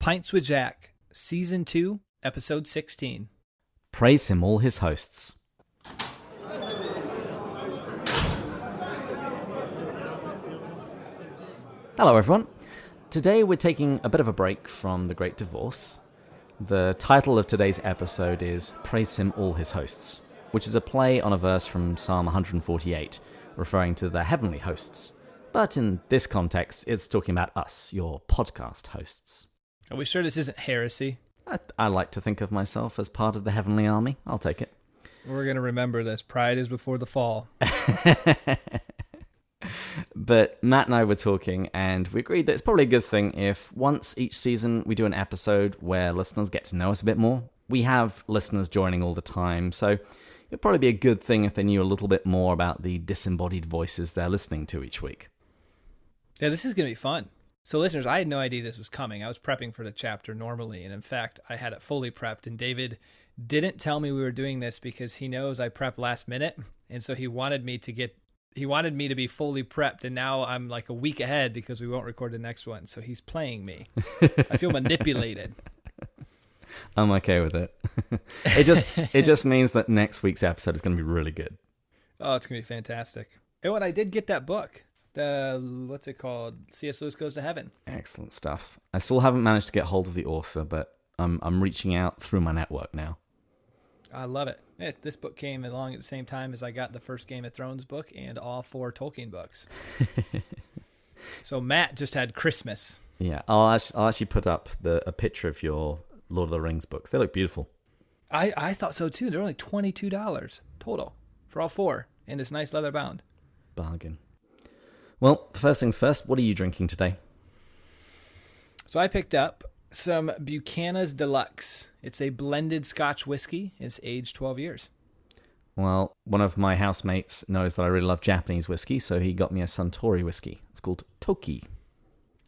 Pints with Jack, Season 2, Episode 16. Praise him, all his hosts. Hello, everyone. Today we're taking a bit of a break from the Great Divorce. The title of today's episode is Praise him, all his hosts, which is a play on a verse from Psalm 148, referring to the heavenly hosts. But in this context, it's talking about us, your podcast hosts. Are we sure this isn't heresy? I like to think of myself as part of the heavenly army. I'll take it. We're going to remember this. Pride is before the fall. But Matt and I were talking, and we agreed that it's probably a good thing if once each season we do an episode where listeners get to know us a bit more. We have listeners joining all the time, so it'd probably be a good thing if they knew a little bit more about the disembodied voices they're listening to each week. Yeah, this is going to be fun. So listeners, I had no idea this was coming. I was prepping for the chapter normally, and in fact, I had it fully prepped, and David didn't tell me we were doing this because he knows I prep last minute, and so he wanted me to be fully prepped, and now I'm like a week ahead because we won't record the next one, so he's playing me. I feel manipulated. I'm okay with it. It just means that next week's episode is going to be really good. Oh, it's going to be fantastic. And when I did get that book, what's it called? C.S. Lewis Goes to Heaven. Excellent stuff. I still haven't managed to get hold of the author, but I'm reaching out through my network now. I love it. This book came along at the same time as I got the first Game of Thrones book and all 4 Tolkien books. So Matt just had Christmas. Yeah, I'll actually put up a picture of your Lord of the Rings books. They look beautiful. I thought so too. They're only $22 total for all 4 in this nice leather bound. Bargain. Well, first things first, what are you drinking today? So I picked up some Buchanan's Deluxe. It's a blended Scotch whiskey. It's aged 12 years. Well, one of my housemates knows that I really love Japanese whiskey, so he got me a Suntory whiskey. It's called Toki.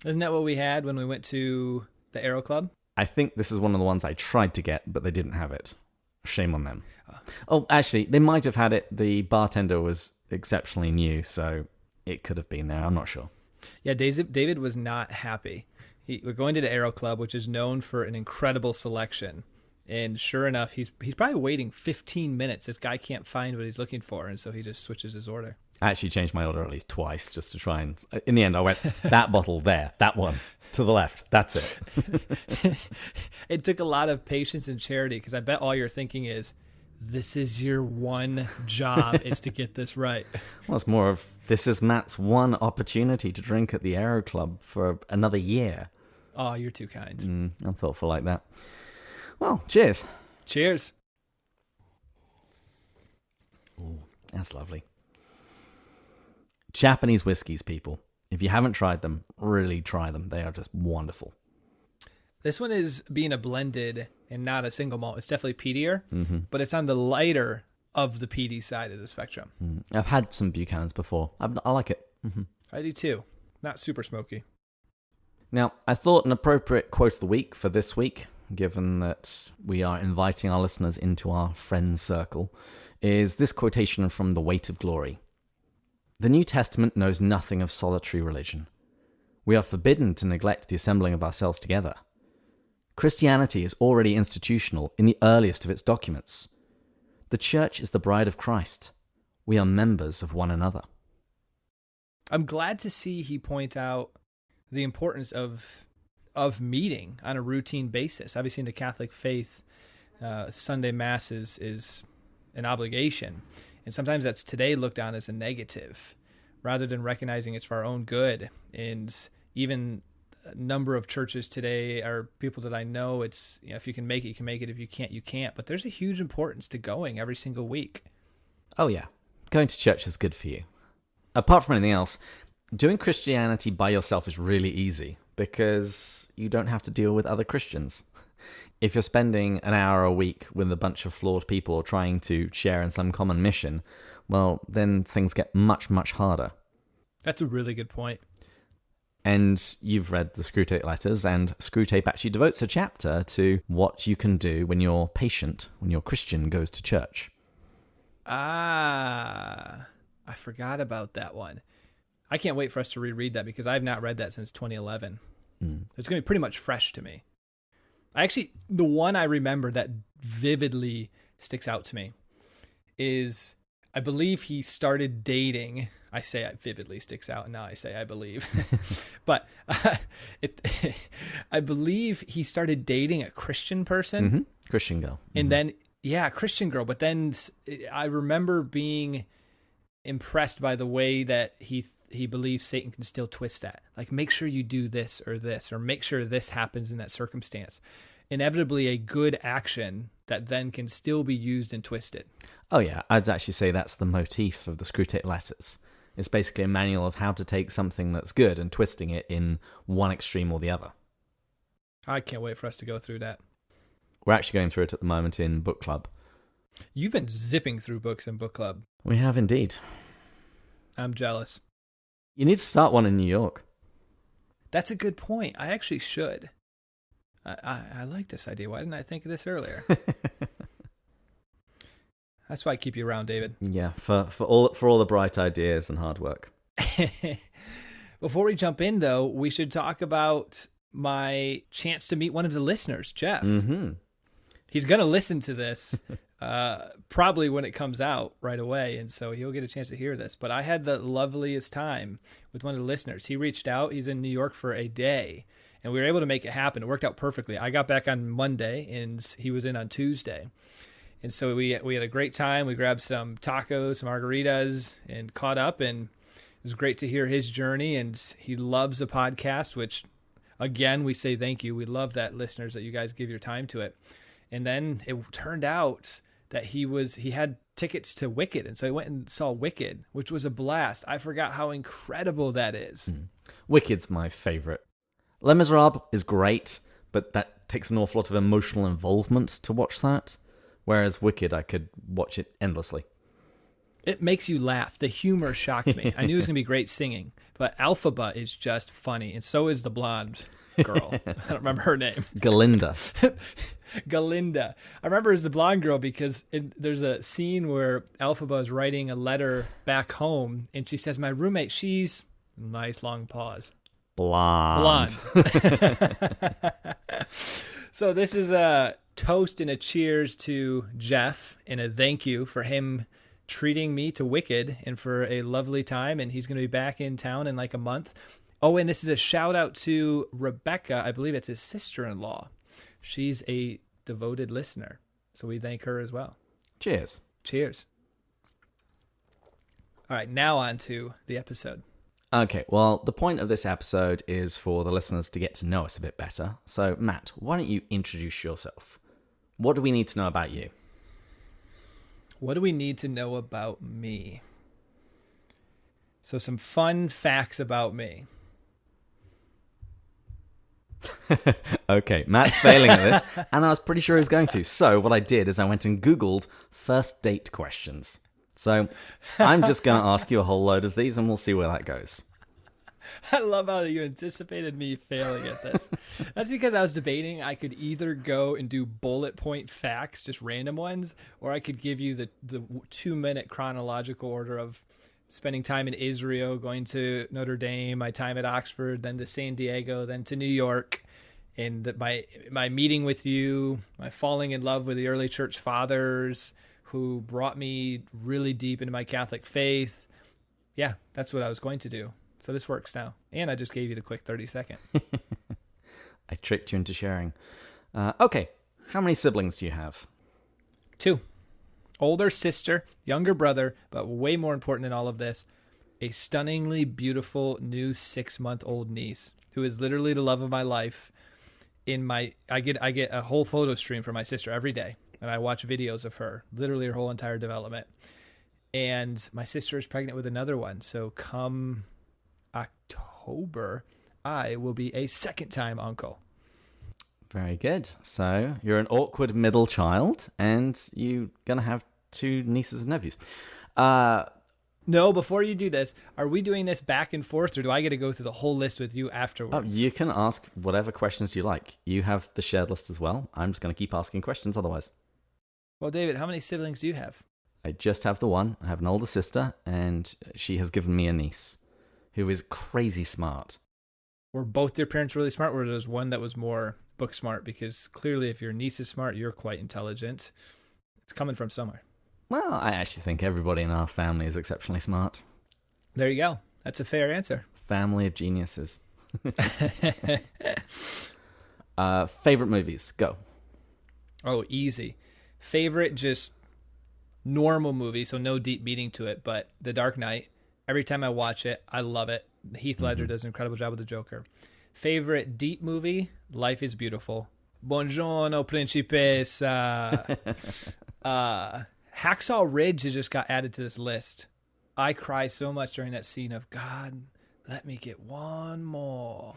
Isn't that what we had when we went to the Aero Club? I think this is one of the ones I tried to get, but they didn't have it. Shame on them. Oh, actually, they might have had it. The bartender was exceptionally new, so it could have been there. I'm not sure. Yeah, David was not happy. We're going to the Aero Club, which is known for an incredible selection. And sure enough, he's probably waiting 15 minutes. This guy can't find what he's looking for, and so he just switches his order. I actually changed my order at least twice just to try and... In the end, I went, that bottle there, that one, to the left. That's it. It took a lot of patience and charity, because I bet all you're thinking is, this is your one job, is to get this right. Well, it's more of, this is Matt's one opportunity to drink at the Aero Club for another year. Oh, you're too kind. I'm thoughtful like that. Well, cheers. Cheers. Ooh, that's lovely. Japanese whiskeys, people. If you haven't tried them, really try them. They are just wonderful. This one is being a blended and not a single malt. It's definitely peatier, but it's on the lighter of the peaty side of the spectrum. I've had some Buchanan's before. I like it. I do too. Not super smoky. Now, I thought an appropriate quote of the week for this week, given that we are inviting our listeners into our friend circle, is this quotation from The Weight of Glory. The New Testament knows nothing of solitary religion. We are forbidden to neglect the assembling of ourselves together. Christianity is already institutional in the earliest of its documents. The church is the bride of Christ. We are members of one another. I'm glad to see he point out the importance of meeting on a routine basis. Obviously, in the Catholic faith, Sunday Mass is an obligation. And sometimes that's today looked on as a negative, rather than recognizing it's for our own good. And even a number of churches today are people that I know, it's, if you can make it, you can make it. If you can't, you can't. But there's a huge importance to going every single week. Oh yeah, going to church is good for you. Apart from anything else, doing Christianity by yourself is really easy because you don't have to deal with other Christians. If you're spending an hour a week with a bunch of flawed people trying to share in some common mission, well, then things get much, much harder. That's a really good point. And you've read the Screwtape Letters, and Screwtape actually devotes a chapter to what you can do when your Christian goes to church. I forgot about that one. I can't wait for us to reread that because I've not read that since 2011. It's going to be pretty much fresh to me. The one I remember that vividly sticks out to me is, I believe he started dating. I say it vividly sticks out, and now I say I believe. But I believe he started dating a Christian person. Mm-hmm. Christian girl. And then, Christian girl. But then I remember being impressed by the way that he believes Satan can still twist that. Like, make sure you do this, or make sure this happens in that circumstance. Inevitably a good action that then can still be used and twisted. Oh yeah, I'd actually say that's the motif of the Screwtape Letters. It's basically a manual of how to take something that's good and twisting it in one extreme or the other. I can't wait for us to go through that. We're actually going through it at the moment in book club. You've been zipping through books in book club. We have indeed. I'm jealous. You need to start one in New York. That's a good point. I actually should. I like this idea. Why didn't I think of this earlier? That's why I keep you around, David. Yeah, for all the bright ideas and hard work. Before we jump in, though, we should talk about my chance to meet one of the listeners, Jeff. Mm-hmm. He's going to listen to this probably when it comes out right away, and so he'll get a chance to hear this. But I had the loveliest time with one of the listeners. He reached out. He's in New York for a day, and we were able to make it happen. It worked out perfectly. I got back on Monday, and he was in on Tuesday. And so we had a great time. We grabbed some tacos, some margaritas, and caught up, and it was great to hear his journey. And he loves the podcast, which, again, we say thank you. We love that, listeners, that you guys give your time to it. And then it turned out that he had tickets to Wicked, and so he went and saw Wicked, which was a blast. I forgot how incredible that is. Wicked's my favorite. Les Miserables is great, but that takes an awful lot of emotional involvement to watch that. Whereas Wicked, I could watch it endlessly. It makes you laugh. The humor shocked me. I knew it was going to be great singing, but Alphaba is just funny, and so is the blonde girl. I don't remember her name. Galinda. Galinda. I remember as the blonde girl because there's a scene where Alphaba is writing a letter back home, and she says, "My roommate, she's..." Nice long pause. Blonde. So this is a toast and a cheers to Jeff and a thank you for him treating me to Wicked and for a lovely time. And he's going to be back in town in like a month. Oh, and this is a shout out to Rebecca. I believe it's his sister-in-law. She's a devoted listener. So we thank her as well. Cheers. Cheers. All right, now on to the episode. Okay, well, the point of this episode is for the listeners to get to know us a bit better. So, Matt, why don't you introduce yourself? What do we need to know about you? What do we need to know about me? So, some fun facts about me. Okay, Matt's failing at this, and I was pretty sure he was going to. So, what I did is I went and Googled first date questions. So I'm just going to ask you a whole load of these, and we'll see where that goes. I love how you anticipated me failing at this. That's because I was debating I could either go and do bullet point facts, just random ones, or I could give you the 2-minute chronological order of spending time in Israel, going to Notre Dame, my time at Oxford, then to San Diego, then to New York, and my meeting with you, my falling in love with the early church fathers, who brought me really deep into my Catholic faith. Yeah, that's what I was going to do. So this works now. And I just gave you the quick 30-second. I tricked you into sharing. Okay, how many siblings do you have? 2. Older sister, younger brother, but way more important than all of this, a stunningly beautiful new 6-month-old niece who is literally the love of my life. I get a whole photo stream from my sister every day. And I watch videos of her, literally her whole entire development. And my sister is pregnant with another one. So come October, I will be a second-time uncle. Very good. So you're an awkward middle child, and you're going to have 2 nieces and nephews. No, before you do this, are we doing this back and forth, or do I get to go through the whole list with you afterwards? You can ask whatever questions you like. You have the shared list as well. I'm just going to keep asking questions otherwise. Well, David, how many siblings do you have? I just have the one. I have an older sister, and she has given me a niece who is crazy smart. Were both your parents really smart, or was one that was more book smart, because clearly if your niece is smart, you're quite intelligent. It's coming from somewhere. Well, I actually think everybody in our family is exceptionally smart. There you go. That's a fair answer. Family of geniuses. Favorite movies, go. Oh, easy. Favorite, just normal movie, so no deep meaning to it, but The Dark Knight. Every time I watch it, I love it. Heath Ledger does an incredible job with the Joker. Favorite deep movie, Life is Beautiful. Buongiorno, principessa. Hacksaw Ridge has just got added to this list. I cry so much during that scene of, God, let me get one more.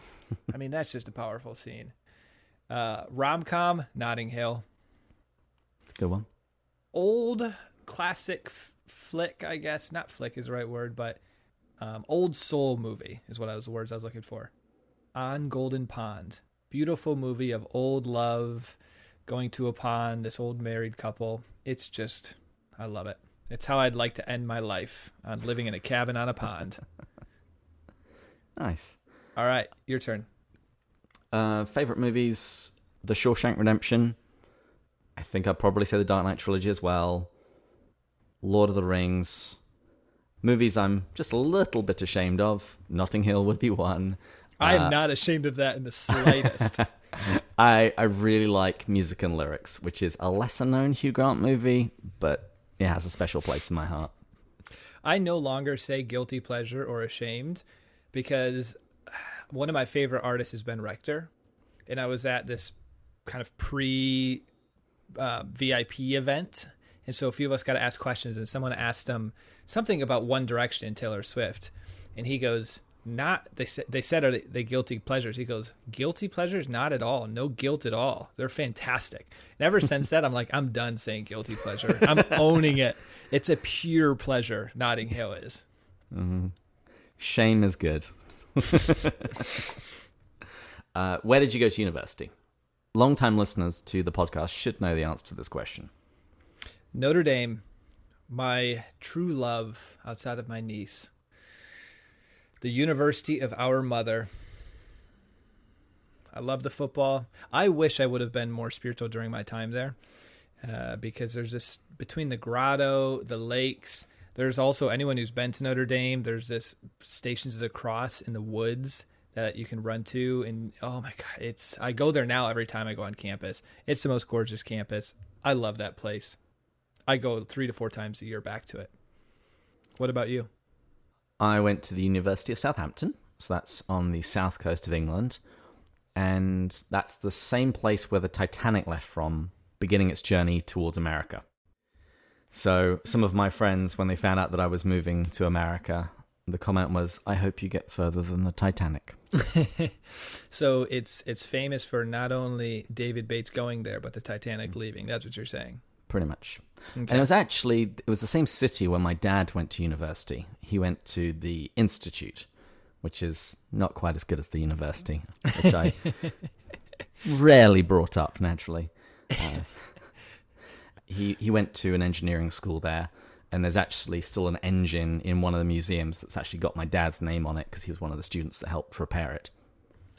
I mean, that's just a powerful scene. Rom-com, Notting Hill. Good one. Old classic flick, I guess. Not flick is the right word, but old soul movie is what the words I was looking for. On Golden Pond. Beautiful movie of old love, going to a pond, this old married couple. It's just, I love it. It's how I'd like to end my life, on living in a cabin on a pond. Nice. All right, your turn. Favorite movies, The Shawshank Redemption. I think I'd probably say the Dark Knight trilogy as well. Lord of the Rings. Movies I'm just a little bit ashamed of. Notting Hill would be one. I am not ashamed of that in the slightest. I really like Music and Lyrics, which is a lesser-known Hugh Grant movie, but it has a special place in my heart. I no longer say guilty pleasure or ashamed, because one of my favorite artists is Ben Rector, and I was at this kind of VIP event, and so a few of us got to ask questions, and someone asked him something about One Direction and Taylor Swift, and he goes, they said are they guilty pleasures? He goes, guilty pleasures? Not at all. No guilt at all. They're fantastic. And ever since that, I'm like, I'm done saying guilty pleasure. I'm owning it. It's a pure pleasure. Notting Hill is. Mm-hmm. Shame is good. Where did you go to university? Long-time listeners to the podcast should know the answer to this question. Notre Dame, my true love outside of my niece. The university of our mother. I love the football. I wish I would have been more spiritual during my time there, because there's this, between the grotto, the lakes, there's also, anyone who's been to Notre Dame, there's this Stations of the Cross in the woods that you can run to, and oh my God, I go there now every time I go on campus. It's the most gorgeous campus. I love that place. I go 3 to 4 times a year back to it. What about you? I went to the University of Southampton, so that's on the south coast of England, and that's the same place where the Titanic left from, beginning its journey towards America. So some of my friends, when they found out that I was moving to America, the comment was, I hope you get further than the Titanic. So it's famous for not only David Bates going there, but the Titanic leaving. That's what you're saying. Pretty much. Okay. And it was the same city where my dad went to university. He went to the Institute, which is not quite as good as the university, which I rarely brought up, naturally. He went to an engineering school there, and there's actually still an engine in one of the museums that's actually got my dad's name on it because he was one of the students that helped repair it.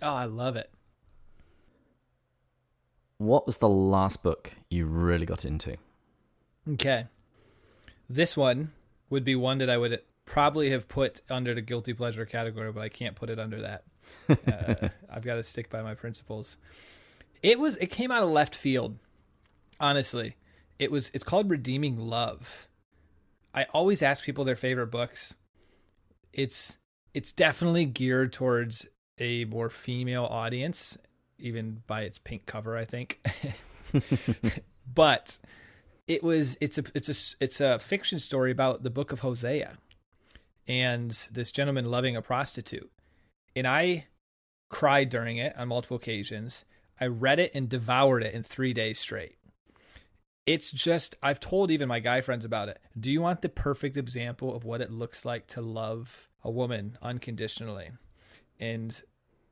Oh, I love it. What was the last book you really got into? Okay. This one would be one that I would probably have put under the guilty pleasure category, but I can't put it under that. I've got to stick by my principles. It came out of left field. Honestly, it's called Redeeming Love. I always ask people their favorite books. It's definitely geared towards a more female audience, even by its pink cover, I think. But it's a fiction story about the book of Hosea and this gentleman loving a prostitute. And I cried during it on multiple occasions. I read it and devoured it in 3 days straight. It's just, I've told even my guy friends about it. Do you want the perfect example of what it looks like to love a woman unconditionally and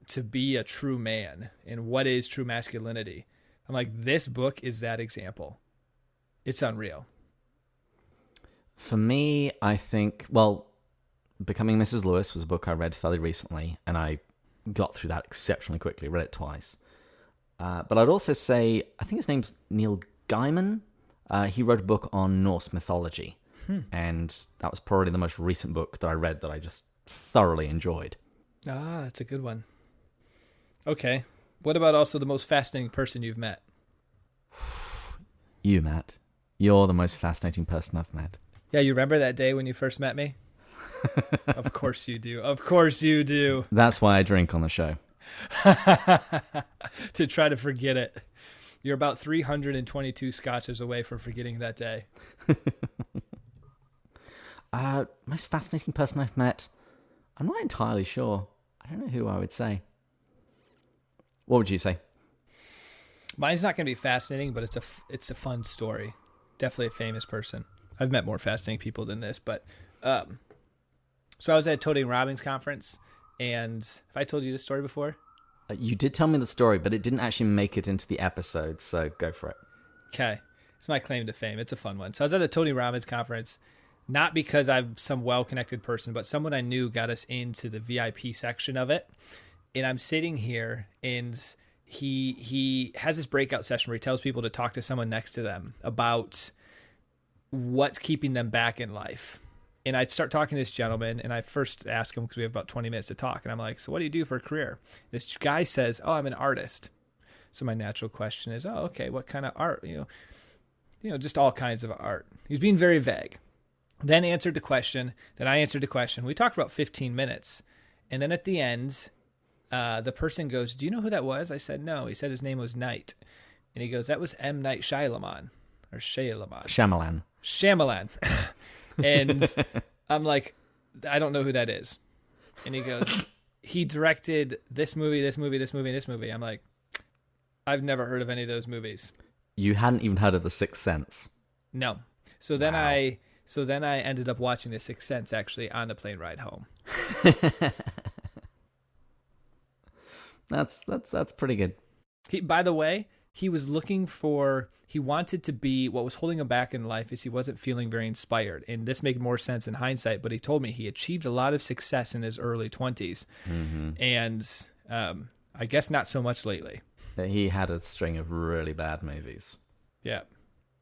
to be a true man and what is true masculinity? I'm like, this book is that example. It's unreal. For me, I think, Becoming Mrs. Lewis was a book I read fairly recently, and I got through that exceptionally quickly, read it twice. But I'd also say, I think his name's Neil Gaiman. He wrote a book on Norse mythology. And that was probably the most recent book that I read that I just thoroughly enjoyed. Ah, that's a good one. Okay. What about also the most fascinating person you've met? You, Matt. You're the most fascinating person I've met. Yeah, you remember that day when you first met me? Of course you do. Of course you do. That's why I drink on the show. To try to forget it. You're about 322 scotches away from forgetting that day. Most fascinating person I've met? I'm not entirely sure. I don't know who I would say. What would you say? Mine's not going to be fascinating, but it's a fun story. Definitely a famous person. I've met more fascinating people than this, but so I was at a Tony Robbins conference, and have I told you this story before? You did tell me the story, but it didn't actually make it into the episode, so go for it. Okay. It's my claim to fame. It's a fun one. So I was at a Tony Robbins conference, not because I'm some well-connected person, but someone I knew got us into the VIP section of it. And I'm sitting here, and he has this breakout session where he tells people to talk to someone next to them about what's keeping them back in life. And I'd start talking to this gentleman, and I first ask him, because we have about 20 minutes to talk, and I'm like, so what do you do for a career? This guy says, oh, I'm an artist. So my natural question is, oh, okay, what kind of art? You know, just all kinds of art. He was being very vague. Then answered the question. Then I answered the question. We talked for about 15 minutes. And then at the end, the person goes, do you know who that was? I said, no. He said his name was Knight. And he goes, that was M. Night Shyamalan. Or Shyamalan. Shyamalan. And I'm like, I don't know who that is. And he goes, he directed this movie, this movie, this movie, and this movie. I'm like, I've never heard of any of those movies. You hadn't even heard of The Sixth Sense? No. So then I ended up watching The Sixth Sense actually on the plane ride home. That's pretty good. By the way, he wanted to be, what was holding him back in life is he wasn't feeling very inspired. And this made more sense in hindsight, but he told me he achieved a lot of success in his early 20s. Mm-hmm. And I guess not so much lately. He had a string of really bad movies. Yeah.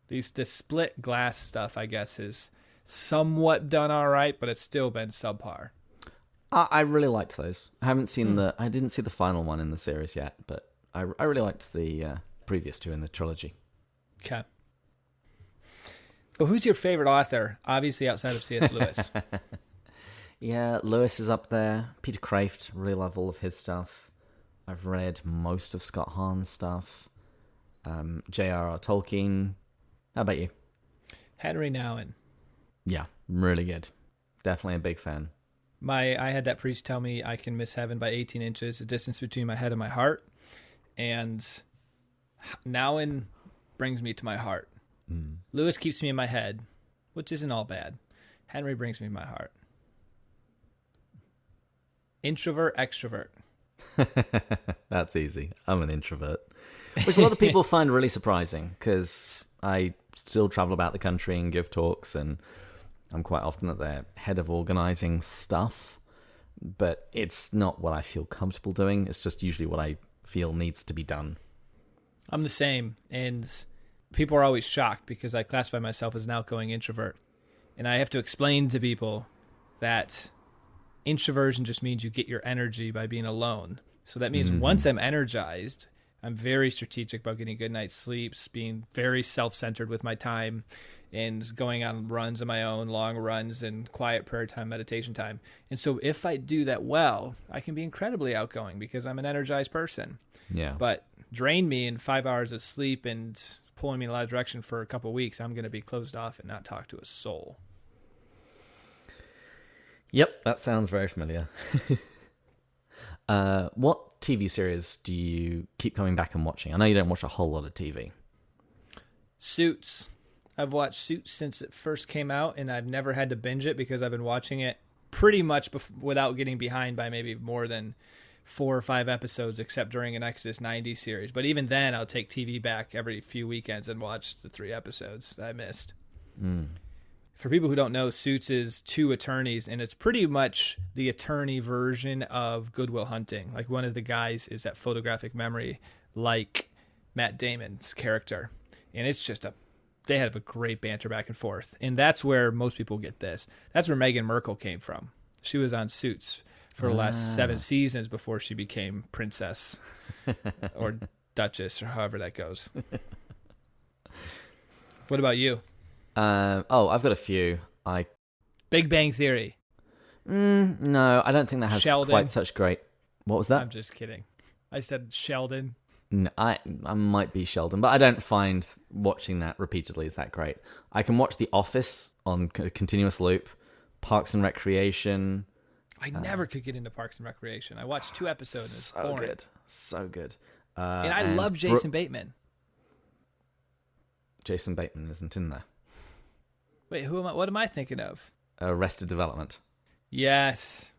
This split glass stuff, I guess, is somewhat done all right, but it's still been subpar. I really liked those. I didn't see the final one in the series yet, but I really liked the previous two in the trilogy. Okay. Well, who's your favorite author? Obviously outside of C.S. Lewis. Yeah, Lewis is up there. Peter Kraft, really love all of his stuff. I've read most of Scott Hahn's stuff. J.R.R. Tolkien. How about you? Henry Nouwen. Yeah, really good. Definitely a big fan. I had that priest tell me I can miss heaven by 18 inches, the distance between my head and my heart. And Nouwen brings me to my heart. Mm. Lewis keeps me in my head, which isn't all bad. Henry brings me to my heart. Introvert, extrovert. That's easy. I'm an introvert. Which a lot of people find really surprising, because I still travel about the country and give talks, and I'm quite often at the head of organizing stuff, but it's not what I feel comfortable doing. It's just usually what I feel needs to be done. I'm the same, and people are always shocked because I classify myself as an outgoing introvert, and I have to explain to people that introversion just means you get your energy by being alone. So that means once I'm energized, I'm very strategic about getting a good night's sleeps, being very self-centered with my time, and going on runs of my own, long runs, and quiet prayer time, meditation time. And so if I do that well, I can be incredibly outgoing because I'm an energized person. Yeah. But drain me in 5 hours of sleep and pulling me in a lot of direction for a couple of weeks, I'm going to be closed off and not talk to a soul. Yep, that sounds very familiar. What TV series do you keep coming back and watching? I know you don't watch a whole lot of TV. Suits. I've watched Suits since it first came out, and I've never had to binge it because I've been watching it pretty much without getting behind by maybe more than 4 or 5 episodes, except during an Exodus 90 series. But even then, I'll take TV back every few weekends and watch the 3 episodes that I missed. Mm. For people who don't know, Suits is 2 attorneys, and it's pretty much the attorney version of Good Will Hunting. Like, one of the guys is that photographic memory, like Matt Damon's character. And it's just they have a great banter back and forth. And that's where most people get this. That's where Meghan Markle came from. She was on Suits for the last 7 seasons before she became princess or duchess or however that goes. What about you? I've got a few. Big Bang Theory. No, I don't think that has Sheldon. quite such great... What was that? I'm just kidding. I said Sheldon. No, I might be Sheldon, but I don't find watching that repeatedly is that great. I can watch The Office on continuous loop, Parks and Recreation. I never could get into Parks and Recreation. I watched 2 episodes. It's boring. So good. And I love Jason Bateman. Jason Bateman isn't in there. Wait, who am I? What am I thinking of? Arrested Development. Yes.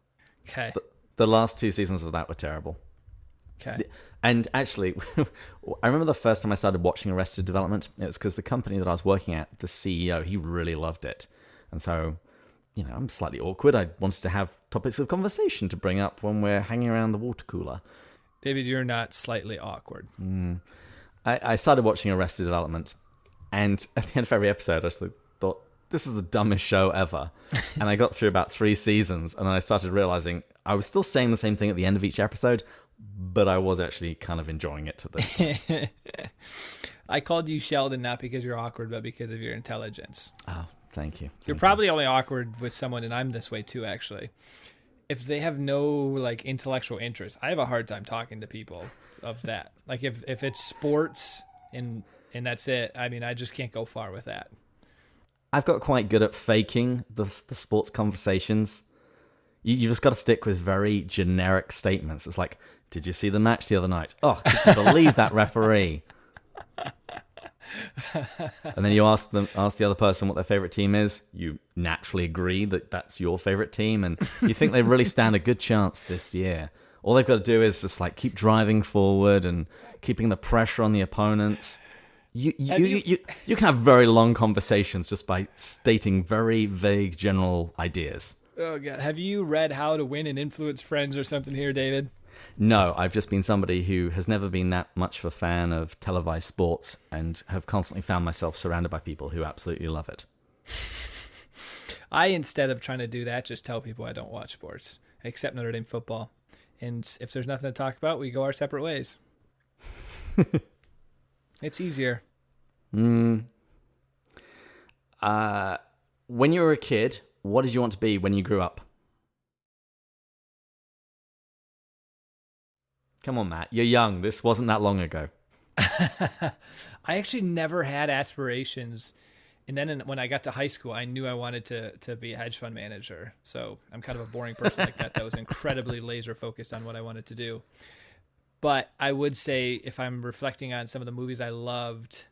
Okay. The last 2 seasons of that were terrible. Okay. And actually, I remember the first time I started watching Arrested Development, it was because the company that I was working at, the CEO, he really loved it. And so, I'm slightly awkward. I wanted to have topics of conversation to bring up when we're hanging around the water cooler. David, you're not slightly awkward. I started watching Arrested Development, and at the end of every episode, I just thought, this is the dumbest show ever. And I got through about 3 seasons, and then I started realizing I was still saying the same thing at the end of each episode, but I was actually kind of enjoying it to this point. I called you Sheldon not because you're awkward, but because of your intelligence. Oh, thank you. You're probably only awkward with someone, and I'm this way too, actually. If they have no intellectual interest, I have a hard time talking to people of that. Like if it's sports and that's it, I just can't go far with that. I've got quite good at faking the sports conversations. You just got to stick with very generic statements. It's like, did you see the match the other night? Oh, could you believe that referee? And then you ask the other person what their favorite team is. You naturally agree that that's your favorite team, and you think they really stand a good chance this year. All they've got to do is just keep driving forward and keeping the pressure on the opponents. You can have very long conversations just by stating very vague general ideas. Oh God! Have you read How to Win and Influence Friends or something here, David? No, I've just been somebody who has never been that much of a fan of televised sports and have constantly found myself surrounded by people who absolutely love it. I, instead of trying to do that, just tell people I don't watch sports, except Notre Dame football. And if there's nothing to talk about, we go our separate ways. It's easier. When you were a kid, what did you want to be when you grew up? Come on, Matt. You're young. This wasn't that long ago. I actually never had aspirations. And then when I got to high school, I knew I wanted to be a hedge fund manager. So I'm kind of a boring person like that was incredibly laser focused on what I wanted to do. But I would say, if I'm reflecting on some of the movies I loved,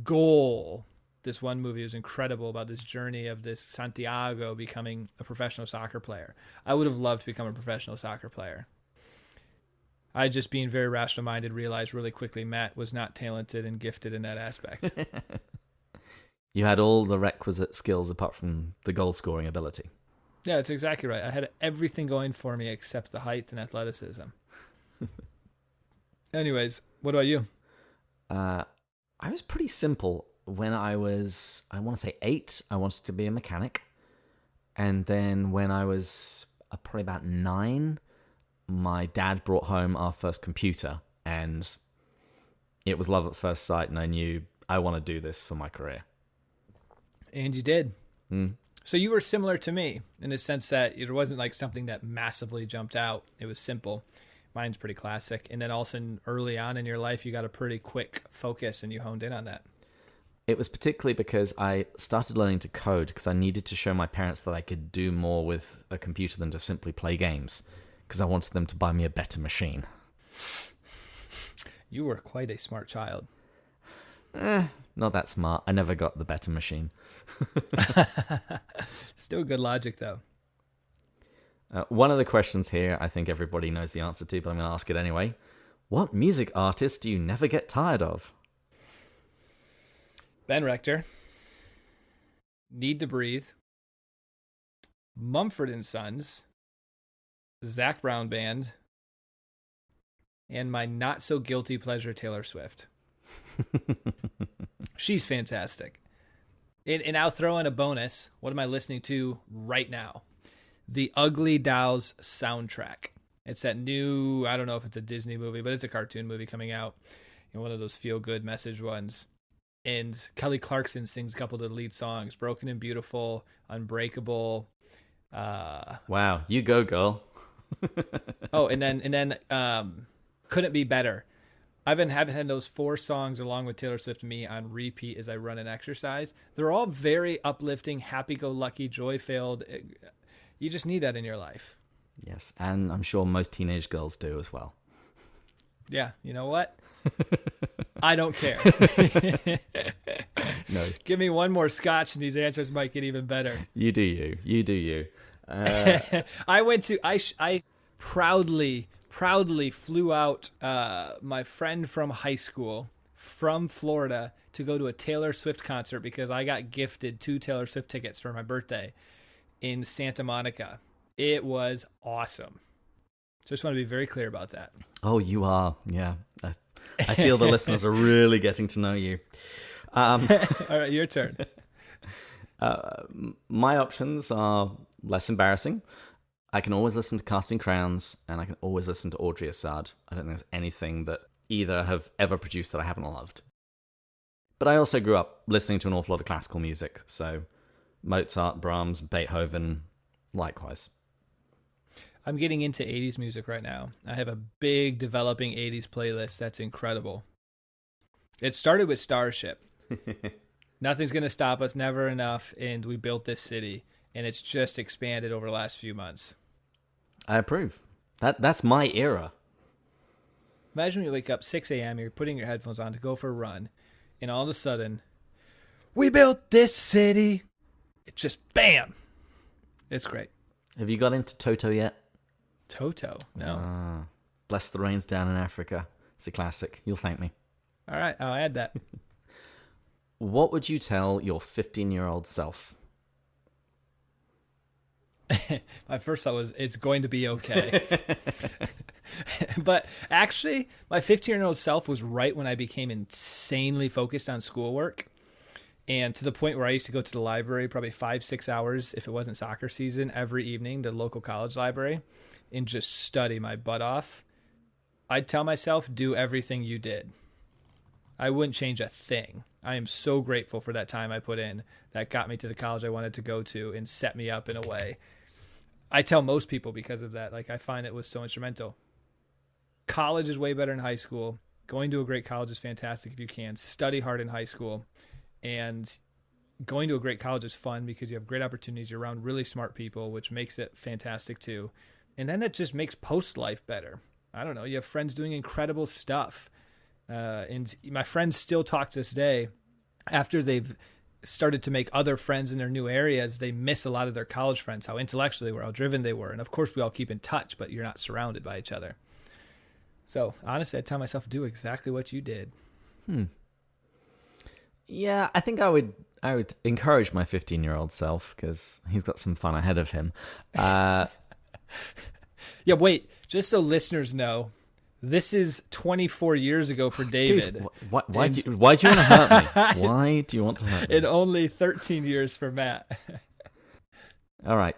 Goal, this one movie was incredible about this journey of this Santiago becoming a professional soccer player. I would have loved to become a professional soccer player. I, just being very rational minded, realized really quickly Matt was not talented and gifted in that aspect. You had all the requisite skills apart from the goal scoring ability. Yeah, that's exactly right. I had everything going for me except the height and athleticism. Anyways, what about you? I was pretty simple. When I was, I want to say 8, I wanted to be a mechanic. And then when I was probably about 9, my dad brought home our first computer. And it was love at first sight. And I knew I want to do this for my career. And you did. So you were similar to me in the sense that it wasn't something that massively jumped out. It was simple. Mine's pretty classic. And then all of a sudden, early on in your life, you got a pretty quick focus and you honed in on that. It was particularly because I started learning to code because I needed to show my parents that I could do more with a computer than to simply play games, because I wanted them to buy me a better machine. You were quite a smart child. Not that smart. I never got the better machine. Still good logic, though. One of the questions here, I think everybody knows the answer to, but I'm going to ask it anyway. What music artist do you never get tired of? Ben Rector. Need to Breathe. Mumford & Sons. Zac Brown Band. and my not so guilty pleasure, Taylor Swift. She's fantastic. And I'll throw in a bonus. What am I listening to right now? The Ugly Dolls soundtrack. It's that new, I don't know if it's a Disney movie, but it's a cartoon movie coming out. One of those feel-good message ones. And Kelly Clarkson sings a couple of the lead songs, Broken and Beautiful, Unbreakable. Wow, you go, girl. Oh, and then Couldn't Be Better. I've had those 4 songs along with Taylor Swift Me on repeat as I run and exercise. They're all very uplifting, happy-go-lucky, joy-filled. You just need that in your life. Yes, and I'm sure most teenage girls do as well. Yeah, you know what? I don't care. No. Give me one more scotch and these answers might get even better. You do you. You do you. I proudly flew out my friend from high school from Florida to go to a Taylor Swift concert because I got gifted 2 Taylor Swift tickets for my birthday in Santa Monica. It was awesome. So I just want to be very clear about that. Oh, you are. Yeah. I feel the listeners are really getting to know you. All right, your turn. My options are less embarrassing. I can always listen to Casting Crowns, and I can always listen to Audrey Assad. I don't think there's anything that either have ever produced that I haven't loved. But I also grew up listening to an awful lot of classical music, so Mozart, Brahms, Beethoven, likewise. I'm getting into 80s music right now. I have a big developing 80s playlist that's incredible. It started with Starship. Nothing's going to stop us, never enough, and we built this city. And it's just expanded over the last few months. I approve. That's my era. Imagine when you wake up 6 a.m., you're putting your headphones on to go for a run, and all of a sudden, we built this city. It's just bam. It's great. Have you got into Toto yet? Toto? No. Bless the Rains Down in Africa. It's a classic. You'll thank me. All right, I'll add that. What would you tell your 15-year-old self? My first thought was, it's going to be okay. But actually, my 15-year-old self was right when I became insanely focused on schoolwork. And to the point where I used to go to the library probably 5-6 hours, if it wasn't soccer season, every evening, the local college library, and just study my butt off. I'd tell myself, do everything you did. I wouldn't change a thing. I am so grateful for that time I put in that got me to the college I wanted to go to and set me up in a way. I tell most people because of that. Like, I find it was so instrumental. College is way better than high school. Going to a great college is fantastic if you can. Study hard in high school. And going to a great college is fun because you have great opportunities. You're around really smart people, which makes it fantastic too. And then it just makes post-life better. I don't know. You have friends doing incredible stuff. And my friends still talk to this day. After they've started to make other friends in their new areas, they miss a lot of their college friends, how intellectual they were, how driven they were. And of course, we all keep in touch, but you're not surrounded by each other. So honestly, I tell myself, do exactly what you did. Yeah, I think I would encourage my 15-year-old self because he's got some fun ahead of him. Yeah, wait, just so listeners know, this is 24 years ago for David. Dude, why do you want to hurt me? Why do you want to hurt me? And only 13 years for Matt. All right.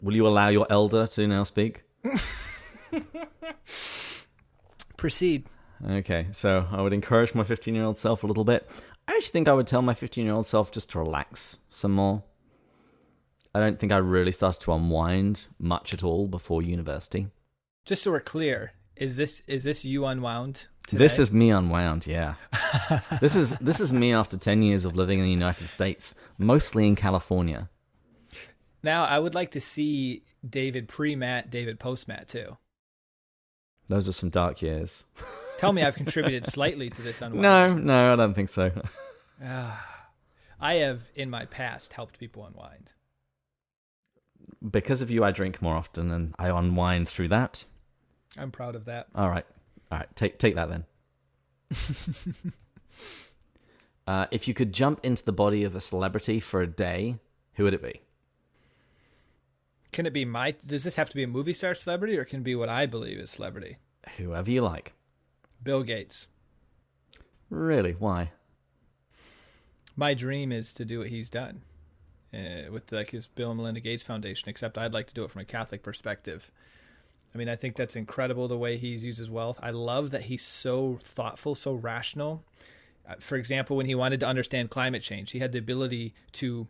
Will you allow your elder to now speak? Proceed. Okay, so I would encourage my 15-year-old self a little bit. I actually think I would tell my 15-year-old self just to relax some more. I don't think I really started to unwind much at all before university. Just so we're clear, is this you unwound today? This is me unwound, yeah. This is me after 10 years of living in the United States, mostly in California. Now, I would like to see David pre-Matt, David post-Matt too. Those are some dark years. Tell me I've contributed slightly to this unwind. No, I don't think so. I have, in my past, helped people unwind. Because of you, I drink more often, and I unwind through that. I'm proud of that. All right. Take that then. If you could jump into the body of a celebrity for a day, who would it be? Can it be does this have to be a movie star celebrity, or can it be what I believe is celebrity? Whoever you like. Bill Gates. Really? Why? My dream is to do what he's done with like his Bill and Melinda Gates Foundation, except I'd like to do it from a Catholic perspective. I mean, I think that's incredible the way he's used his wealth. I love that he's so thoughtful, so rational. For example, when he wanted to understand climate change, he had the ability to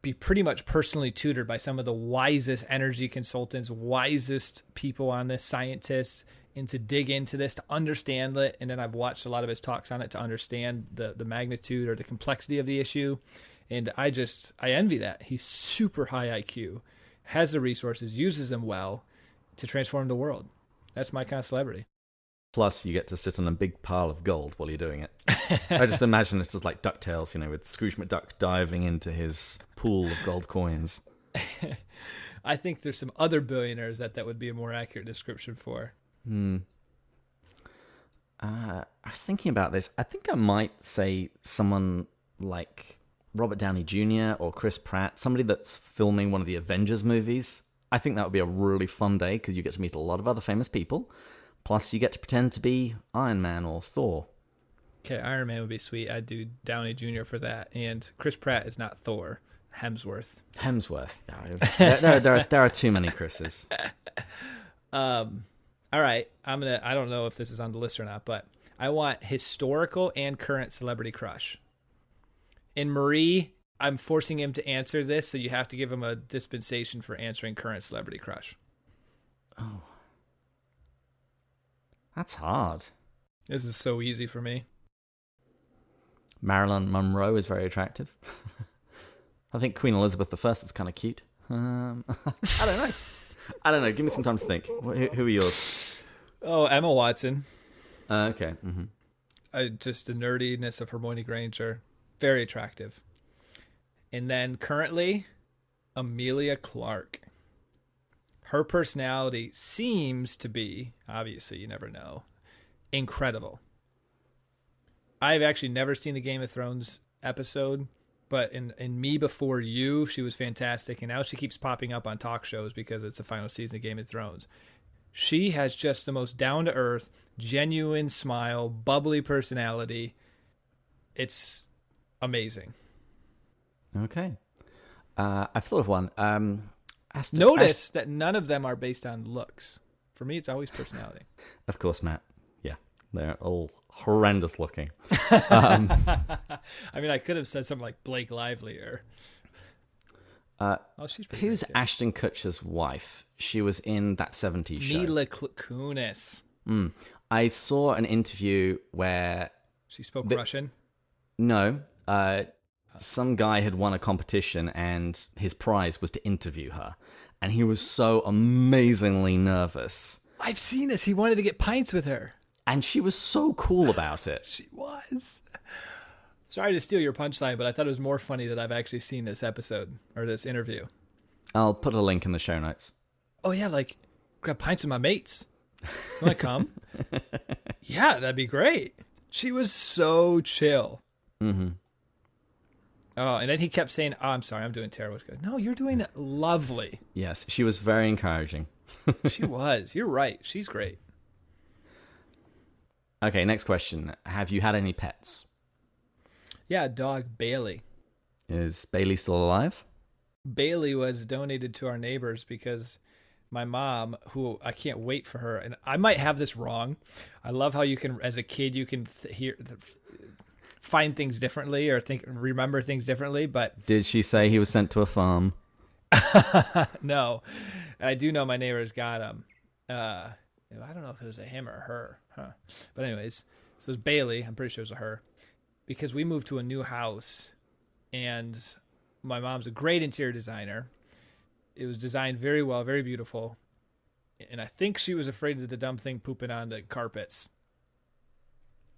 be pretty much personally tutored by some of the wisest energy consultants, wisest people on this, scientists, and to dig into this, to understand it. And then I've watched a lot of his talks on it to understand the magnitude or the complexity of the issue. And I envy that. He's super high IQ, has the resources, uses them well to transform the world. That's my kind of celebrity. Plus, you get to sit on a big pile of gold while you're doing it. I just imagine it's just like DuckTales, with Scrooge McDuck diving into his pool of gold coins. I think there's some other billionaires that would be a more accurate description for. I was thinking about this. I think I might say someone like Robert Downey Jr. or Chris Pratt, somebody that's filming one of the Avengers movies. I think that would be a really fun day because you get to meet a lot of other famous people. Plus, you get to pretend to be Iron Man or Thor. Okay, Iron Man would be sweet. I'd do Downey Jr. for that. And Chris Pratt is not Thor. Hemsworth. No, there are too many Chris's. All right. I don't know if this is on the list or not, but I want historical and current celebrity crush. In Marie, I'm forcing him to answer this, so you have to give him a dispensation for answering current celebrity crush. Oh. That's hard. This is so easy for me. Marilyn Monroe is very attractive. I think Queen Elizabeth I is kind of cute. I don't know. Give me some time to think. Who are yours? Oh, Emma Watson. Okay. Mm-hmm. Just the nerdiness of Hermione Granger. Very attractive. And then currently, Amelia Clark. Her personality seems to be, obviously you never know, incredible. I've actually never seen the Game of Thrones episode, but in Me Before You, she was fantastic. And now she keeps popping up on talk shows because it's the final season of Game of Thrones. She has just the most down-to-earth, genuine smile, bubbly personality. It's amazing. Okay. I've thought of one. Notice that none of them are based on looks. For me, it's always personality. Of course, Matt. Yeah, they're all horrendous looking. I mean, I could have said something like Blake Lively or... she's pretty who's great, Ashton Kutcher's wife? She was in that 70s show. Mila Kunis. I saw an interview where... She spoke Russian? No. Some guy had won a competition and his prize was to interview her. And he was so amazingly nervous. I've seen this. He wanted to get pints with her. And she was so cool about it. She was. Sorry to steal your punchline, but I thought it was more funny that I've actually seen this episode or this interview. I'll put a link in the show notes. Oh, yeah, like, grab pints with my mates. Want to come? Yeah, that'd be great. She was so chill. Mm-hmm. Oh, and then he kept saying, "Oh, I'm sorry, I'm doing terrible." No, you're doing lovely. Yes, she was very encouraging. She was. You're right. She's great. Okay, next question. Have you had any pets? Yeah, dog Bailey. Is Bailey still alive? Bailey was donated to our neighbors because my mom, who I can't wait for her, and I might have this wrong. I love how you can, as a kid, you can find things differently or remember things differently. But did she say he was sent to a farm? No, I do know my neighbors got him. I don't know if it was a him or her, But anyways, so it's Bailey. I'm pretty sure it was a her, because we moved to a new house, and my mom's a great interior designer. It was designed very well, very beautiful, and I think she was afraid of the dumb thing pooping on the carpets.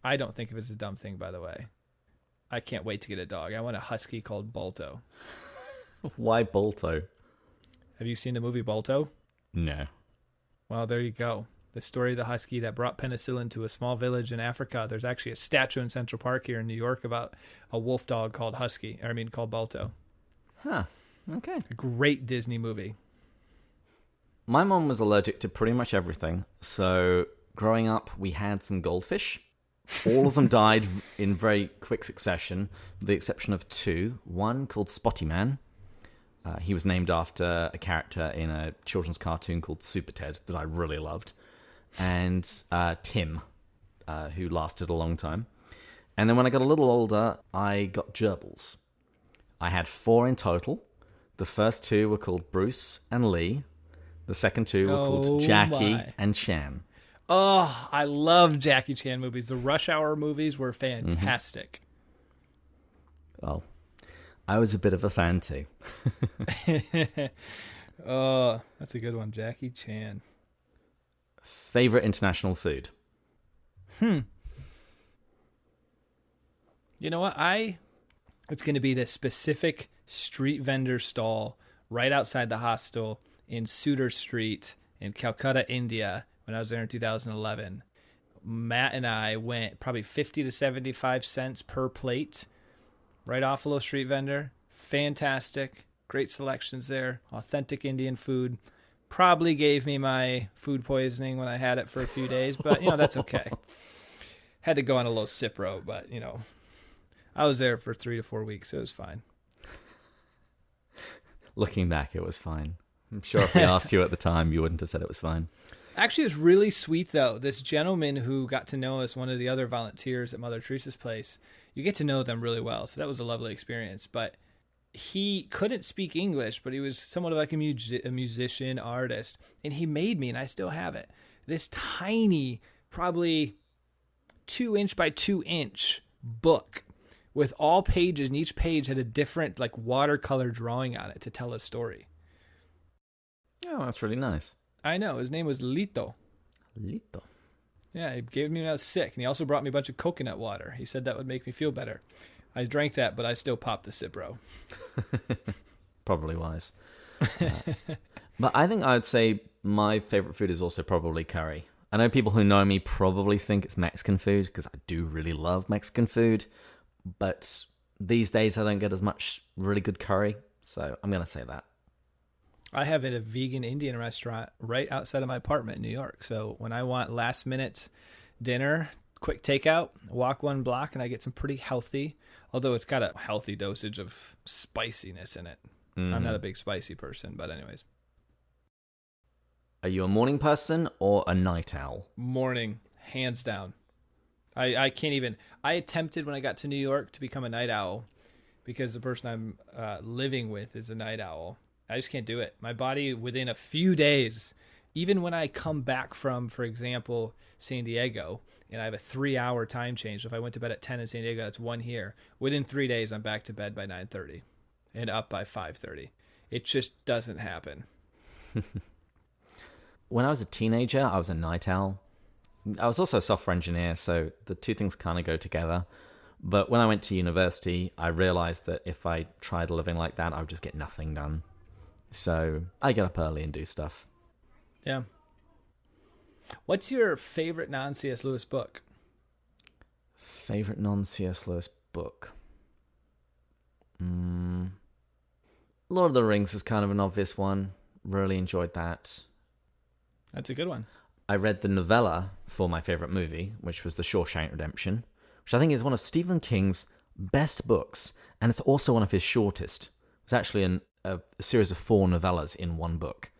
I don't think it was a dumb thing, by the way. I can't wait to get a dog. I want a husky called Balto. Why Balto? Have you seen the movie Balto? No. Well, there you go. The story of the husky that brought penicillin to a small village in Africa. There's actually a statue in Central Park here in New York about a wolf dog called called Balto. Huh. Okay. A great Disney movie. My mom was allergic to pretty much everything. So growing up, we had some goldfish. All of them died in very quick succession, with the exception of two. One called Spotty Man. He was named after a character in a children's cartoon called Super Ted that I really loved. And Tim, who lasted a long time. And then when I got a little older, I got gerbils. I had 4 in total. The first 2 were called Bruce and Lee. The second 2 were called Jackie and Chan. Oh, I love Jackie Chan movies. The Rush Hour movies were fantastic. Well, I was a bit of a fan too. Oh, that's a good one. Jackie Chan. Favorite international food? You know what? It's going to be this specific street vendor stall right outside the hostel in Suter Street in Calcutta, India, when I was there in 2011. Matt and I went probably 50 to 75 cents per plate right off a little street vendor. Fantastic. Great selections there. Authentic Indian food. Probably gave me my food poisoning when I had it for a few days, but, that's okay. Had to go on a little Cipro, but, I was there for 3 to 4 weeks. So it was fine. Looking back, it was fine. I'm sure if we asked you at the time, you wouldn't have said it was fine. Actually, it was really sweet, though. This gentleman who got to know us, one of the other volunteers at Mother Teresa's place, you get to know them really well. So that was a lovely experience. But he couldn't speak English, but he was somewhat of like a musician, artist. And he made me, and I still have it, this tiny, probably 2-inch by 2-inch book with all pages, and each page had a different like watercolor drawing on it to tell a story. Oh, that's really nice. I know. His name was Lito. Lito. Yeah, he gave me when I was sick, and he also brought me a bunch of coconut water. He said that would make me feel better. I drank that, but I still popped the Cipro. Probably wise. But I think I'd say my favorite food is also probably curry. I know people who know me probably think it's Mexican food, because I do really love Mexican food. But these days I don't get as much really good curry, so I'm going to say that. I have at a vegan Indian restaurant right outside of my apartment in New York. So when I want last minute dinner, quick takeout, walk 1 block, and I get some pretty healthy, although it's got a healthy dosage of spiciness in it. I'm not a big spicy person, but anyways. Are you a morning person or a night owl? Morning, hands down. I can't even. I attempted when I got to New York to become a night owl because the person I'm living with is a night owl. I just can't do it. My body, within a few days, even when I come back from, for example, San Diego, and I have a 3-hour time change. So if I went to bed at 10 in San Diego, that's 1 here. Within 3 days, I'm back to bed by 9:30 and up by 5:30. It just doesn't happen. When I was a teenager, I was a night owl. I was also a software engineer, so the two things kind of go together. But when I went to university, I realized that if I tried living like that, I would just get nothing done. So I get up early and do stuff. Yeah. What's your favorite non-C.S. Lewis book? Favorite non-C.S. Lewis book? Lord of the Rings is kind of an obvious one. Really enjoyed that. That's a good one. I read the novella for my favorite movie, which was The Shawshank Redemption, which I think is one of Stephen King's best books, and it's also one of his shortest. It's actually a series of 4 novellas in one book.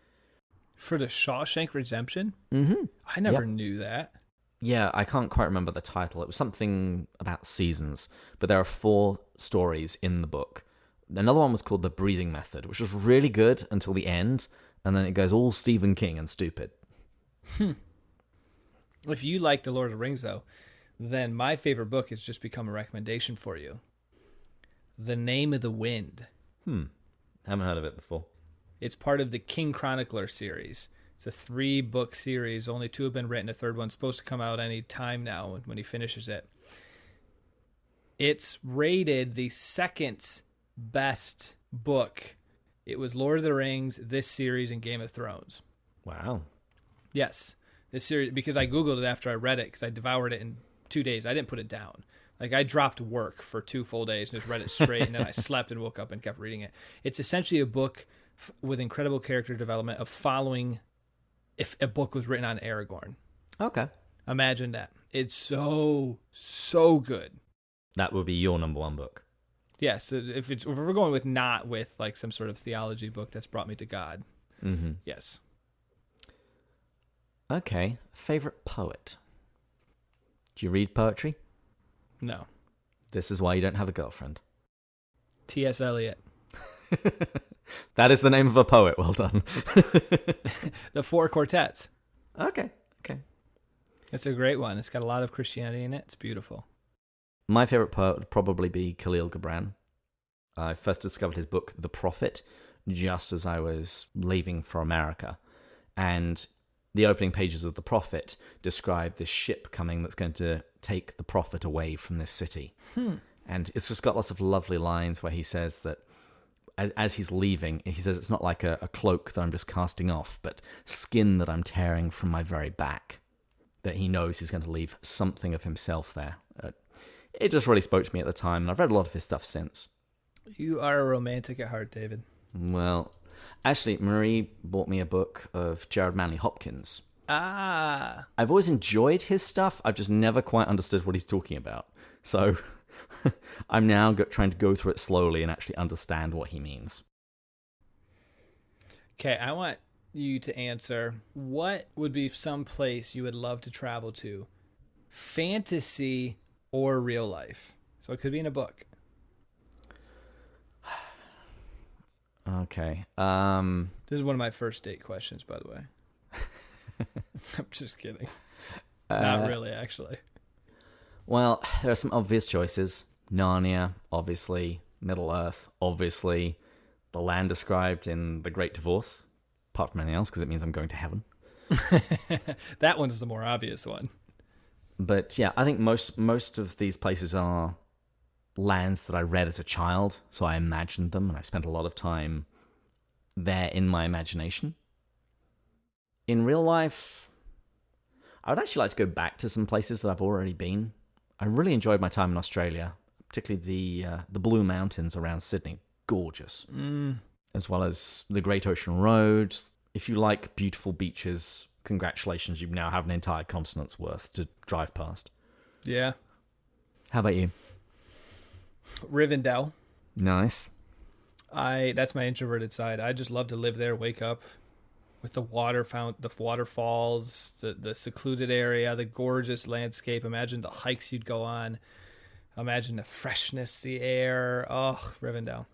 For The Shawshank Redemption? Mm-hmm. I never knew that. Yeah, I can't quite remember the title. It was something about seasons, but there are 4 stories in the book. Another one was called The Breathing Method, which was really good until the end, and then it goes all Stephen King and stupid. If you like The Lord of the Rings, though, then my favorite book has just become a recommendation for you. The Name of the Wind. Haven't heard of it before. It's part of the King Chronicler series. It's a 3-book series. Only 2 have been written. A 3rd one's supposed to come out any time now when he finishes it. It's rated the 2nd best book. It was Lord of the Rings, this series, and Game of Thrones. Wow. Yes. This series, because I Googled it after I read it, because I devoured it in 2 days. I didn't put it down. Like, I dropped work for 2 full days and just read it straight, and then I slept and woke up and kept reading it. It's essentially a book with incredible character development of following if a book was written on Aragorn. Okay. Imagine that. It's so good. That would be your number one book. Yes, if we're going with not with like some sort of theology book that's brought me to God. Mm-hmm. Yes. Okay. Favorite poet? Do you read poetry? No. This is why you don't have a girlfriend. T.S. Eliot. That is the name of a poet. Well done. The Four Quartets. Okay. It's a great one. It's got a lot of Christianity in it. It's beautiful. My favorite poet would probably be Khalil Gibran. I first discovered his book, The Prophet, just as I was leaving for America. And the opening pages of The Prophet describe this ship coming that's going to take the Prophet away from this city. And it's just got lots of lovely lines where he says that as he's leaving, he says it's not like a cloak that I'm just casting off, but skin that I'm tearing from my very back. That he knows he's going to leave something of himself there. It just really spoke to me at the time, and I've read a lot of his stuff since. You are a romantic at heart, David. Well, actually, Marie bought me a book of Jared Manley Hopkins. Ah. I've always enjoyed his stuff. I've just never quite understood what he's talking about. So I'm now trying to go through it slowly and actually understand what he means. Okay, I want you to answer, what would be some place you would love to travel to? Fantasy or real life? So it could be in a book. Okay. This is one of my first date questions, by the way. I'm just kidding. Not really, actually. Well, there are some obvious choices. Narnia, obviously. Middle-earth, obviously. The land described in The Great Divorce, apart from anything else, because it means I'm going to heaven. That one's the more obvious one. But yeah, I think most of these places are lands that I read as a child, so I imagined them, and I spent a lot of time there in my imagination. In real life, I would actually like to go back to some places that I've already been. I really enjoyed my time in Australia, particularly the Blue Mountains around Sydney. Gorgeous. As well as the Great Ocean Road. If you like beautiful beaches, congratulations, you now have an entire continent's worth to drive past. Yeah. How about you? Rivendell. Nice. That's my introverted side. I just love to live there, wake up with the waterfalls, the secluded area, the gorgeous landscape. Imagine the hikes you'd go on. Imagine the freshness, the air. Oh, Rivendell.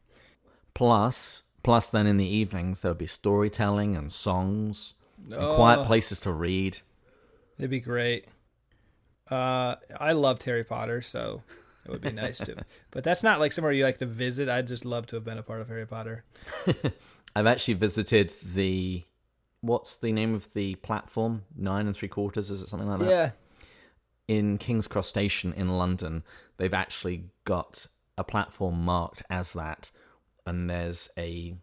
Plus then in the evenings, there would be storytelling and songs and quiet places to read. It'd be great. I loved Harry Potter, so it would be nice to. But that's not like somewhere you like to visit. I'd just love to have been a part of Harry Potter. I've actually visited what's the name of the platform? 9 3/4, is it something like that? Yeah. In King's Cross Station in London, they've actually got a platform marked as that, and there's a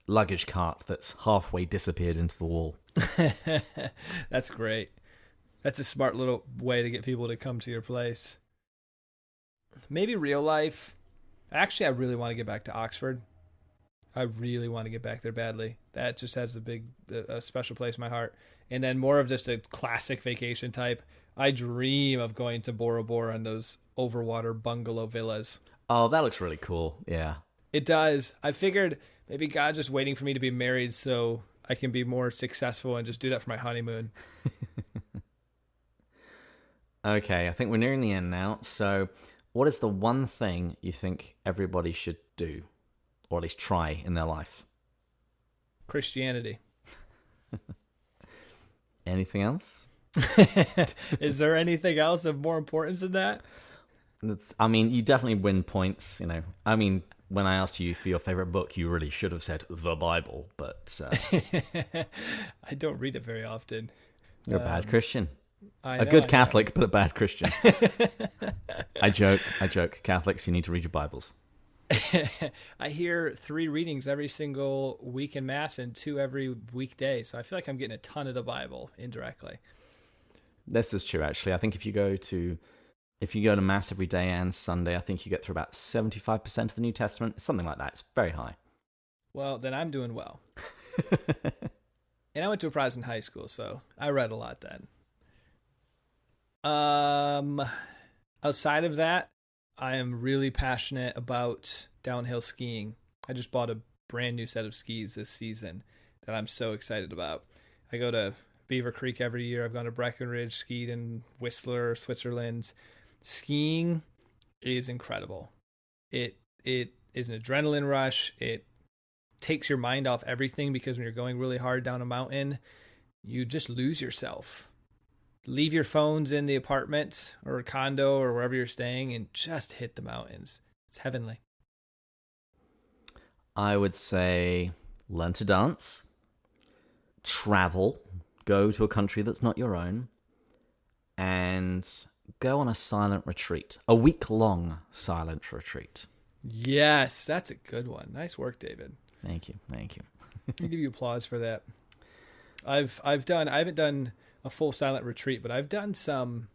luggage cart that's halfway disappeared into the wall. That's great. That's a smart little way to get people to come to your place. Maybe real life. Actually, I really want to get back to Oxford. I really want to get back there badly. That just has a special place in my heart. And then more of just a classic vacation type. I dream of going to Bora Bora and those overwater bungalow villas. Oh, that looks really cool. Yeah. It does. I figured maybe God's just waiting for me to be married so I can be more successful and just do that for my honeymoon. Okay, I think we're nearing the end now. So, what is the one thing you think everybody should do, or at least try in their life? Christianity. Anything else? Is there anything else of more importance than that? You definitely win points, when I asked you for your favorite book, you really should have said the Bible, but... I don't read it very often. You're a bad Christian. A good Catholic, but a bad Christian. I joke. Catholics, you need to read your Bibles. I hear 3 readings every single week in Mass and 2 every weekday, so I feel like I'm getting a ton of the Bible indirectly. This is true, actually. I think if you go to Mass every day and Sunday, I think you get through about 75% of the New Testament. Something like that. It's very high. Well, then I'm doing well. And I went to a Protestant high school, so I read a lot then. Outside of that, I am really passionate about downhill skiing. I just bought a brand new set of skis this season that I'm so excited about. I go to Beaver Creek every year. I've gone to Breckenridge, skied in Whistler, Switzerland. Skiing is incredible. It is an adrenaline rush. It takes your mind off everything because when you're going really hard down a mountain, you just lose yourself. Leave your phones in the apartment or a condo or wherever you're staying and just hit the mountains. It's heavenly. I would say learn to dance, travel, go to a country that's not your own, and go on a silent retreat, a week-long silent retreat. Yes, that's a good one. Nice work, David. Thank you. I'll give you applause for that. I haven't done a full silent retreat, but I've done some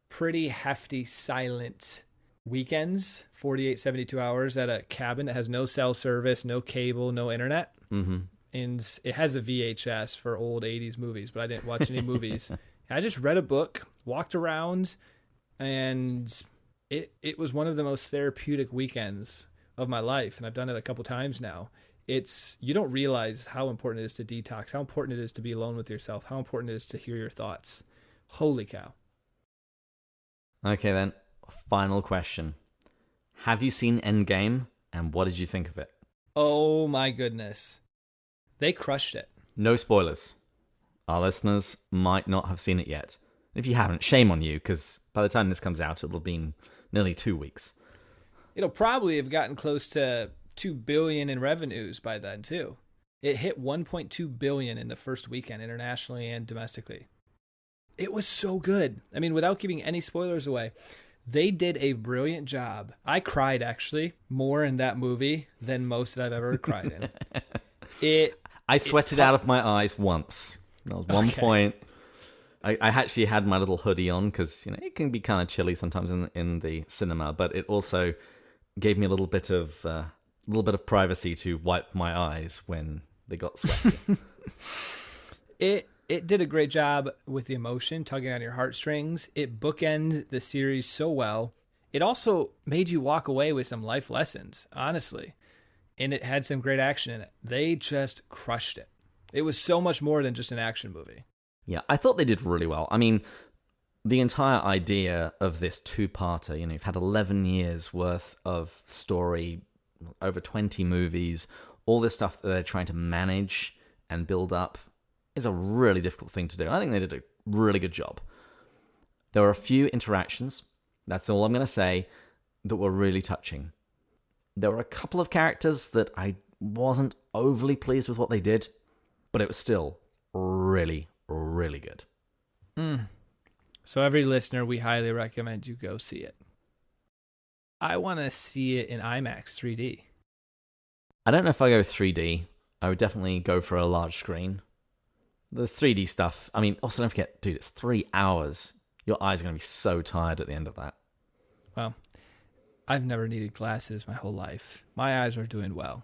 pretty hefty silent weekends, 48, 72 hours at a cabin that has no cell service, no cable, no internet. Mm-hmm. And it has a VHS for old 80s movies, but I didn't watch any movies. I just read a book, walked around, and it was one of the most therapeutic weekends of my life. And I've done it a couple times now. You don't realize how important it is to detox, how important it is to be alone with yourself, how important it is to hear your thoughts. Holy cow. Okay, then. Final question. Have you seen Endgame, and what did you think of it? Oh, my goodness. They crushed it. No spoilers. Our listeners might not have seen it yet. If you haven't, shame on you, because by the time this comes out, it'll have been nearly 2 weeks. It'll probably have gotten close to $2 billion in revenues by then, too. It hit $1.2 billion in the first weekend, internationally and domestically. It was so good. I mean, without giving any spoilers away, they did a brilliant job. I cried, actually, more in that movie than most that I've ever cried in. I sweated out of my eyes once. There was one point. I actually had my little hoodie on because it can be kind of chilly sometimes in the cinema, but it also gave me a little bit of privacy to wipe my eyes when they got sweaty. It did a great job with the emotion, tugging on your heartstrings. It bookended the series so well. It also made you walk away with some life lessons, honestly. And it had some great action in it. They just crushed it. It was so much more than just an action movie. Yeah, I thought they did really well. I mean, the entire idea of this two-parter, you've had 11 years worth of story, over 20 movies, all this stuff that they're trying to manage and build up is a really difficult thing to do. I think they did a really good job. There were a few interactions, that's all I'm going to say, that were really touching. There were a couple of characters that I wasn't overly pleased with what they did, but it was still really, really good. So every listener, we highly recommend you go see it. I want to see it in IMAX 3D. I don't know if I go 3D. I would definitely go for a large screen. The 3D stuff, I mean, also don't forget, dude, it's 3 hours. Your eyes are going to be so tired at the end of that. Well, I've never needed glasses my whole life. My eyes are doing well.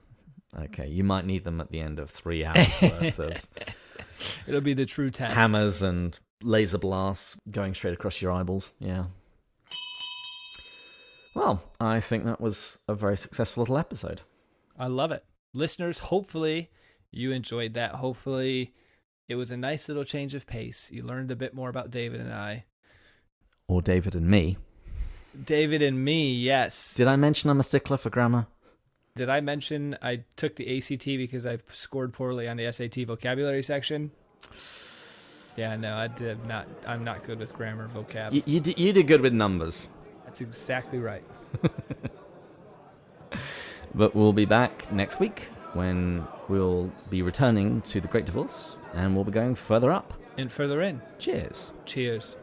Okay, you might need them at the end of 3 hours worth of... It'll be the true test. Hammers and laser blasts going straight across your eyeballs. Yeah. Well, I think that was a very successful little episode. I love it. Listeners, hopefully you enjoyed that. Hopefully it was a nice little change of pace. You learned a bit more about David and I. Or David and me. David and me, yes. Did I mention I'm a stickler for grammar? Did I mention I took the ACT because I scored poorly on the SAT vocabulary section? Yeah, no, I did not. I'm not good with grammar vocab. You did good with numbers. That's exactly right. But we'll be back next week when we'll be returning to the Great Divorce and we'll be going further up. And further in. Cheers. Cheers.